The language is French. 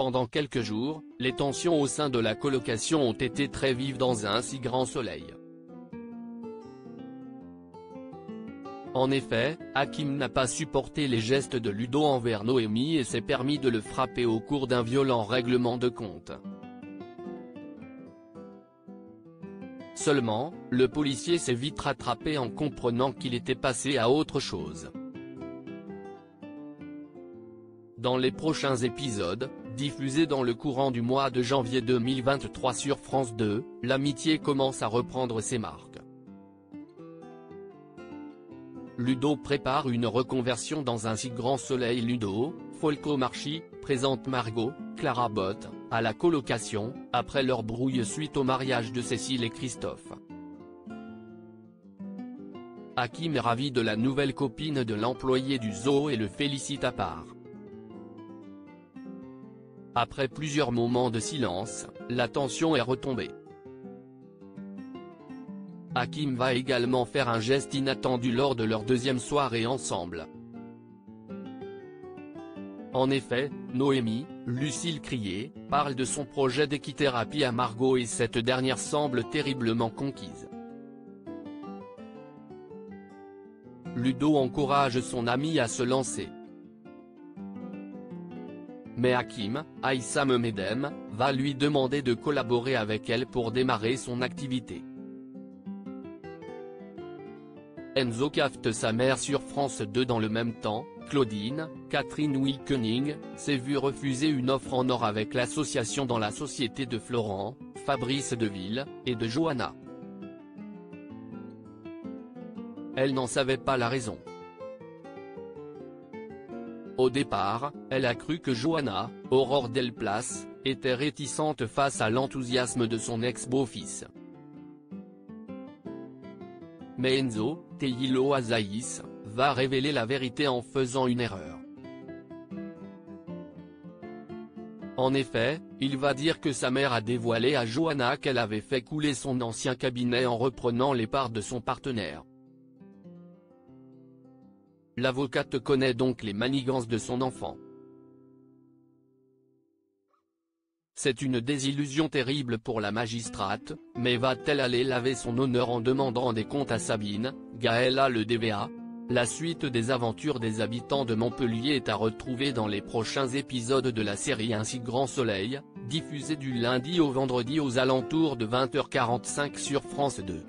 Pendant quelques jours, les tensions au sein de la colocation ont été très vives dans un si grand soleil. En effet, Hakim n'a pas supporté les gestes de Ludo envers Noémie et s'est permis de le frapper au cours d'un violent règlement de compte. Seulement, le policier s'est vite rattrapé en comprenant qu'il était passé à autre chose. Dans les prochains épisodes, diffusés dans le courant du mois de janvier 2023 sur France 2, l'amitié commence à reprendre ses marques. Ludo prépare une reconversion dans un si grand soleil. Ludo, Folco Marchi, présente Margot, Clara Botte, à la colocation, après leur brouille suite au mariage de Cécile et Christophe. Hakim est ravi de la nouvelle copine de l'employé du zoo et le félicite à part. Après plusieurs moments de silence, la tension est retombée. Hakim va également faire un geste inattendu lors de leur deuxième soirée ensemble. En effet, Noémie, Lucille Crié, parle de son projet d'équithérapie à Margot et cette dernière semble terriblement conquise. Ludo encourage son ami à se lancer. Mais Hakim, Aïssam Medem, va lui demander de collaborer avec elle pour démarrer son activité. Enzo cafte sa mère sur France 2. Dans le même temps, Claudine, Catherine Wilkening, s'est vue refuser une offre en or avec l'association dans la société de Florent, Fabrice Deville, et de Johanna. Elle n'en savait pas la raison. Au départ, elle a cru que Johanna, Aurore Delplace, était réticente face à l'enthousiasme de son ex-beau-fils. Mais Enzo, Teilo Azaïs, va révéler la vérité en faisant une erreur. En effet, il va dire que sa mère a dévoilé à Johanna qu'elle avait fait couler son ancien cabinet en reprenant les parts de son partenaire. L'avocate connaît donc les manigances de son enfant. C'est une désillusion terrible pour la magistrate, mais va-t-elle aller laver son honneur en demandant des comptes à Sabine, Gaëlla le DVA? La suite des aventures des habitants de Montpellier est à retrouver dans les prochains épisodes de la série Un si grand soleil, diffusée du lundi au vendredi aux alentours de 20h45 sur France 2.